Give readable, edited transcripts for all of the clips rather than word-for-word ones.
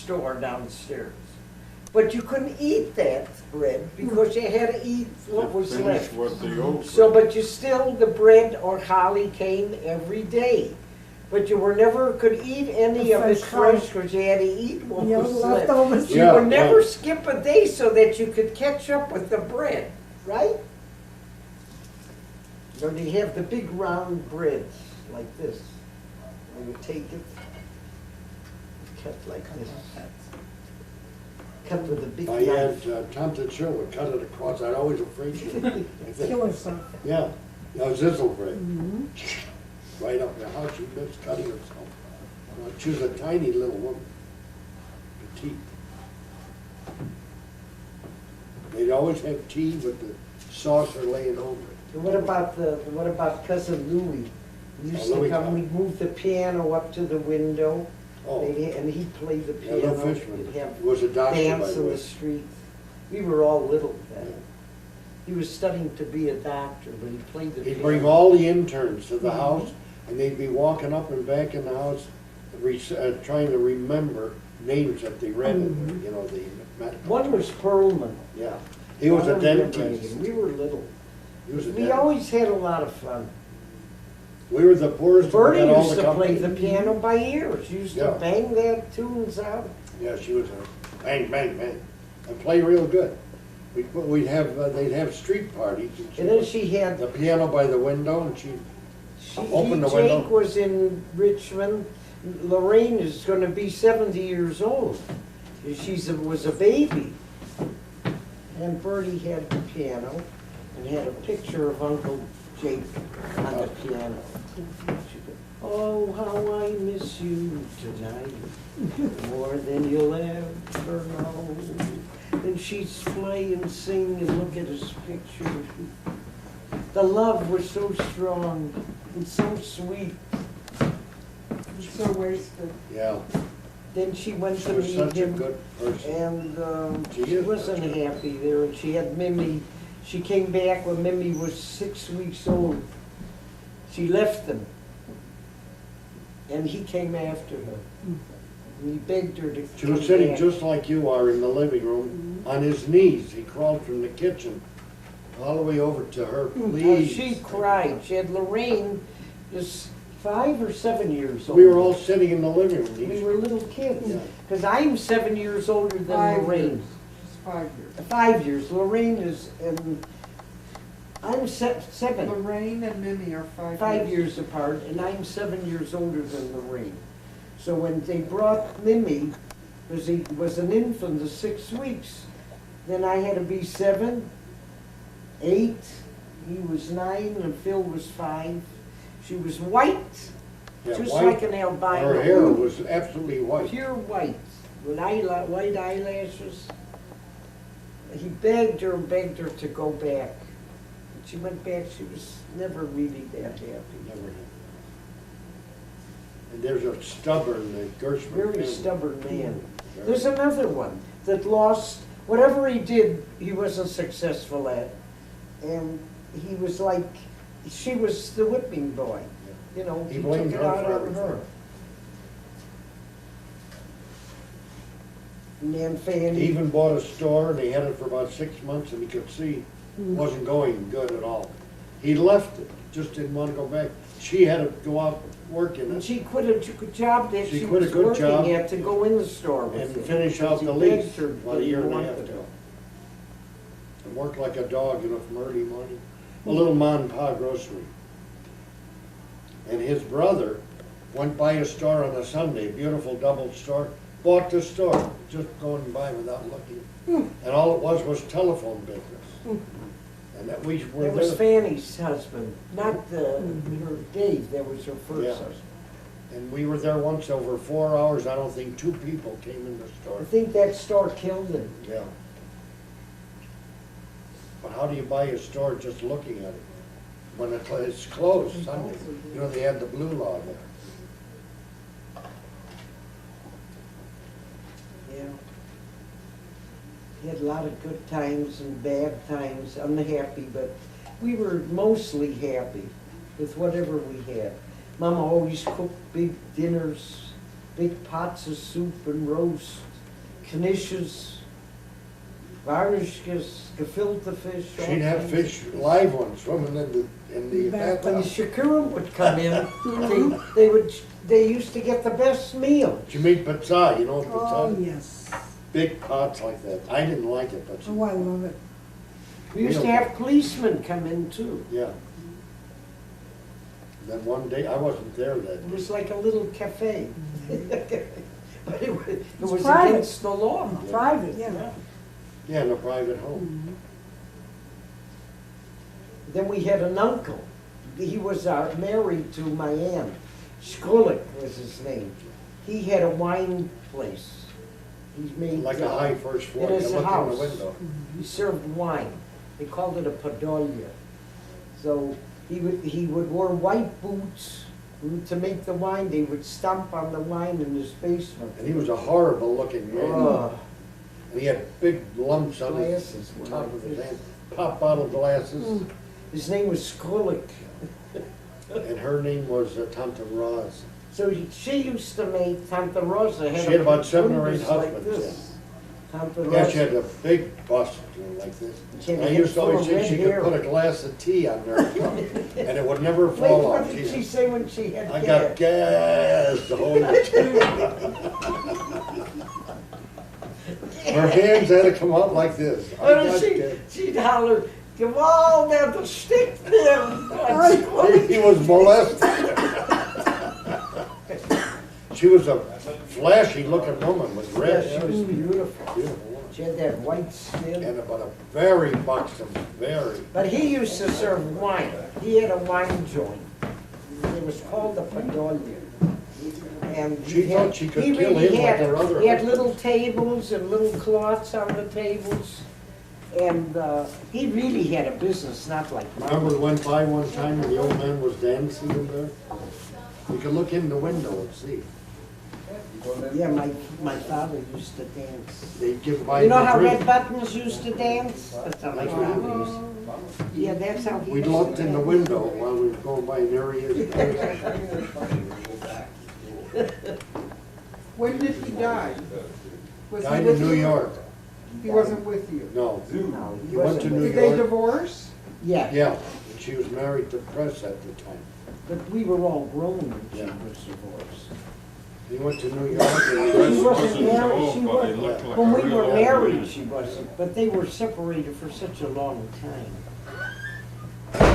store downstairs. But you couldn't eat that bread because you had to eat what was Finish left. what they owed. So, but you still, the bread or holly came every day. But you were never, could eat any of it fresh because you had to eat what was left. leftovers. You Yeah, would never yeah. skip a day so that you could catch up with the bread, right? So they have the big round breads like this. And you take it, cut like this. Cut with a big I knife. had Tante Jill would cut it across, I'd always afraid she would. Kill herself. Yeah, zizzle bread, Mhm. right up there, how she missed cutting herself. She was a tiny little woman, petite. They'd always have tea with the saucer laying over it. And what about cousin Louie? He used to Louie come, come. we'd move the piano up to the window, Oh, and he'd play the yeah, Lou piano. Fishman He'd have was a doctor, by dance the in way. the streets. We were all little then. Yeah. He was studying to be a doctor, but he played the piano. He'd bring all the interns to the house, and they'd be walking up and back in the house, trying to remember names that they read in there, you know, the medical. One was Perlman. Yeah, he was a I don't remember dentist. anything. We were little. He was a We dentist. always had a lot of fun. We were the poorest, we Bertie had all used the to play company. the piano by ear. She used to Yeah. bang that tunes out. Yeah, she was a bang, bang, bang, and play real good. We'd have, they'd have street parties. And then she had, The piano by the window, and she'd open the Jake window. was in Richmond. Lorraine is gonna be 70 years old. Was a baby. And Bertie had the piano and had a picture of Uncle Jake on the piano. She go, oh, how I miss you tonight, more than you'll ever know. And she'd play and sing and look at his picture. The love was so strong and so sweet. It's so wasted. Yeah, Then she went she to was meet such a him, good person. and She she is wasn't such a- happy there, and she had Mimi. She came back when Mimi was 6 weeks old. She left him, and he came after her. And he begged her to She come was sitting back. just like you are in the living room, on his knees. He crawled from the kitchen all the way over to her, Oh, please. she cried. She had Lorraine, is 5 or 7 years old. We were all sitting in the living room. We These- were little kids. Yeah. Because I'm 7 years older than 5 Lorraine. years. She's 5 years. 5 years. Lorraine is, I'm 7. Lorraine and Mimi are 5 years. 5 years apart, and I'm 7 years older than Lorraine. So when they brought Mimi, because he was an infant of 6 weeks, then I had to be 7, 8, he was 9, and Phil was 5. She was white, Yeah, just white. like an albino. Her hair was absolutely white. Pure white, with white eyelashes. He begged her to go back. She went back, she was never really that happy. Never had. And there's a stubborn, Gershman. Very family. stubborn man. Very. There's another one that lost, whatever he did, he wasn't successful at. And he was like, she was the whipping boy. You know, He he took blamed it her out for on everything. her. And then Fanny. He even bought a store, and he had it for about 6 months, and he could see it wasn't going good at all. He left it, just didn't want to go back. She had to go out working And it she quit a job that She she quit a was good job working at to go in the store with and him. finish out He the begged lease her, about a but year he and a wanted half to. ago. And worked like a dog, you know, from early morning. A little mom and pa grocery. And his brother went by a store on a Sunday, beautiful double store, bought the store, just going by without looking. And all it was telephone business. And that we were That was there, Fanny's husband, not her Dave, that was her first Yeah. husband. and we were there once over 4 hours, I don't think 2 people came in the I store. think that store killed him. Yeah. But how do you buy a store just looking at it? When it's closed Sunday, you know, they had the blue law there. Yeah. He had a lot of good times and bad times, unhappy, but we were mostly happy with whatever we had. Mama always cooked big dinners, big pots of soup and roast. knishes, varnishkes, gefilte fish. all She'd have kinds. fish, live ones swimming in the When the bathtub. shakura would come in, they used to get the best meal. Did you meet Patsa, you know Oh, Patsa? yes. Big pots like that. I didn't like it, but Oh, I love it. We used to have policemen come in too. yeah. Then one day, I wasn't there that It day. was like a little cafe. But it was private. against the law. Private, yeah. Yeah, in a private home. Then we had an uncle. He was married to my aunt. Skulik was his name. He had a wine place. He made Like a high first floor, in you his look in house. the window. He served wine. They called it a podolya. So he would wear white boots to make the wine. They would stomp on the wine in his basement. And he was a horrible looking man. Oh, And he had big lumps on his glasses were top like of his this. hand. Pop bottle glasses. His name was Skulik. And her name was Tanta Roz. So she used to make Tanta Rosa. She had about 7 or 8 windows like husbands, this. Tanta Yeah, she Rosa. had a big bust like this. She had And I a used to head full always of think she red could hair. put a glass of tea on there and it would never Wait, fall what off. did she say when she had I gas? got gas to hold it. Her hands had to come out like this. I Oh, got she'd gas. holler, "Come on, now the stick them." He was molested. She was a flashy looking woman with Yeah, red she hair. was beautiful. Beautiful woman. She had that white skin. And about a very buxom, very. But he used to serve wine. He had a wine joint. It was called the Podolya. And She he thought had- she could he kill really him like had- her other He had husband. little tables and little cloths on the tables. And he really had a business, not like Remember we mine. went by one time and the old man was dancing in there? You could look in the window and see. Yeah, my father used to dance. They'd give by You know the how drink. Red Buttons used to dance? That's how my father used. Yeah, that's how he We used looked to in the dance. window while we were going by and there he is dancing. When did he die? Was he Died with in New you? York. He wasn't with you? No. No, he He went wasn't. to New Did they York. divorce? Yeah, Yeah, and she was married to Press at the time. but we were all grown when she Yeah. was divorced. He went to New York and She he wasn't wasn't married, she old, but he was, looked like when a we real were old married, man. she wasn't, but they were separated for such a long time.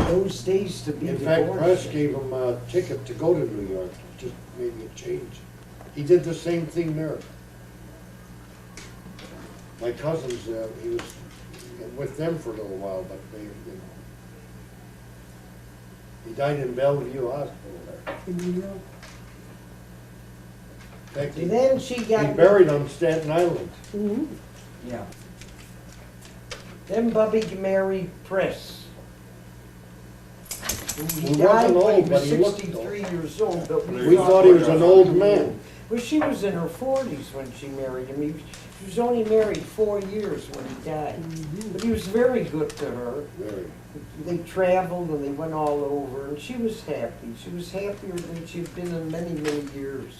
Those days to be In fact, divorced. Press gave him a ticket to go to New York, just maybe a change. He did the same thing there. My cousins, he was with them for a little while, but they, he died in Bellevue Hospital there. In New York? In fact, And then she he got. buried on Staten Island. Yeah. Then Bubby married Press. He He died wasn't when he old, was but he looked 63 years old, but We thought he was an old man. Well, she was in her 40s when she married him. She was only married 4 years when he died. But he was very good to her. Very. They traveled and they went all over, and she was happy. She was happier than she'd been in many, many years.